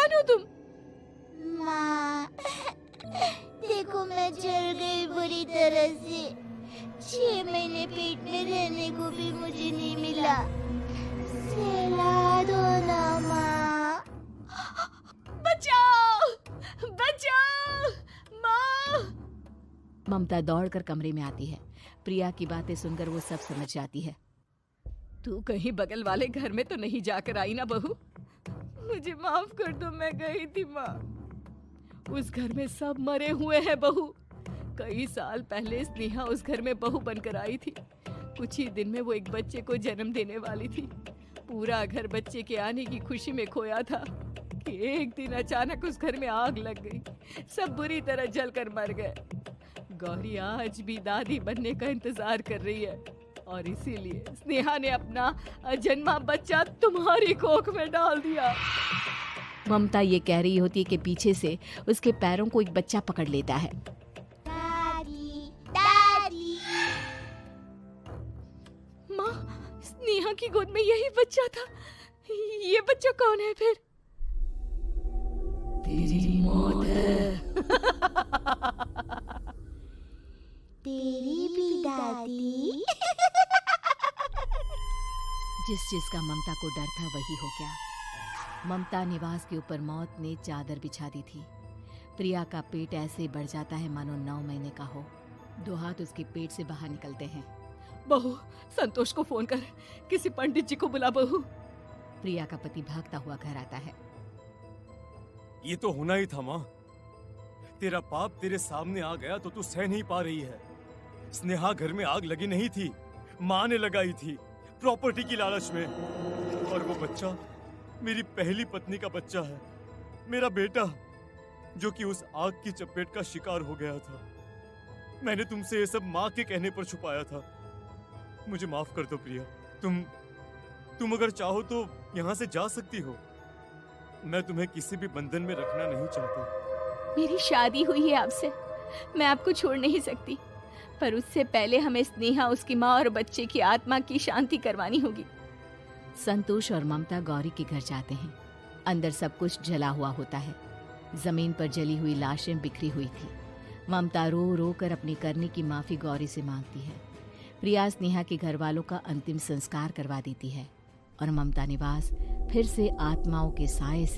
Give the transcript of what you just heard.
कौन हो तुम? माँ, देखो मैं जल गई बुरी तरह से। 6 महीने पेट में रहने को भी मुझे नहीं मिला। सहला दो ना माँ। बचाओ, बचाओ, माँ। ममता दौड़कर कमरे में आती है। प्रिया की बातें सुनकर वो सब समझ जाती है। तू कहीं बगल वाले घर में तो नहीं जाकर आई ना बहू? मुझे माफ कर दो, मैं गई थी माँ। उस घर में सब मरे हुए हैं बहू। कई साल पहले स्नेहा उस घर में बहू बनकर आई थी। कुछ ही दिन में वो एक बच्चे को जन्म देने वाली थी। पूरा घर बच्चे के आने की खुशी में खोया था कि एक दिन अचानक उस घर में आग लग गई। सब बुरी तरह जलकर मर गए। गौरी आज भी दादी बनने का इंतजार कर रही है और इसीलिए स्नेहा ने अपना अजन्मा बच्चा तुम्हारी कोख में डाल दिया। ममता ये कह रही होती है कि पीछे से उसके पैरों को एक बच्चा पकड़ लेता है। दादी, दादी। माँ, स्नेहा की गोद में यही बच्चा था। ये बच्चा कौन है फिर? तेरी मौत है। तेरी भी दादी। जिस चीज का ममता को डर था वही हो गया। ममता निवास के ऊपर मौत ने चादर बिछा दी थी। प्रिया का पेट ऐसे बढ़ जाता है मानो 9 महीने का हो। 2 हाथ उसके पेट से बाहर निकलते हैं। बहू, संतोष को फोन कर, किसी पंडित जी को बुला बहू। प्रिया का पति भागता हुआ घर आता है। ये तो होना ही था माँ। तेरा पाप तेरे सामने आ गया तो तू सह नहीं पा रही है। स्नेहा घर में आग लगी नहीं थी, माँ ने लगाई थी, प्रॉपर्टी की लालच में। और वो बच्चा मेरी पहली पत्नी का बच्चा है, मेरा बेटा, जो कि उस आग की चपेट का शिकार हो गया था। मैंने तुमसे ये सब माँ के कहने पर छुपाया था। मुझे माफ कर दो प्रिया। तुम अगर चाहो तो यहाँ से जा सकती हो। मैं तुम्हें किसी भी बंधन में रखना नहीं चाहता। मेरी शादी हुई है आपसे, मैं आपको छोड़ नहीं सकती, पर उससे पहले हमें स्नेहा, उसकी माँ और बच्चे की आत्मा की शांति करवानी होगी। संतोष और ममता गौरी के घर जाते हैं। अंदर सब कुछ जला हुआ होता है। जमीन पर जली हुई लाशें बिखरी हुई थी। ममता रो रो कर अपनी करने की माफी गौरी से मांगती है। प्रिया स्नेहा के घर वालों का अंतिम संस्कार करवा देती है और ममता निवास फिर से आत्माओं के साए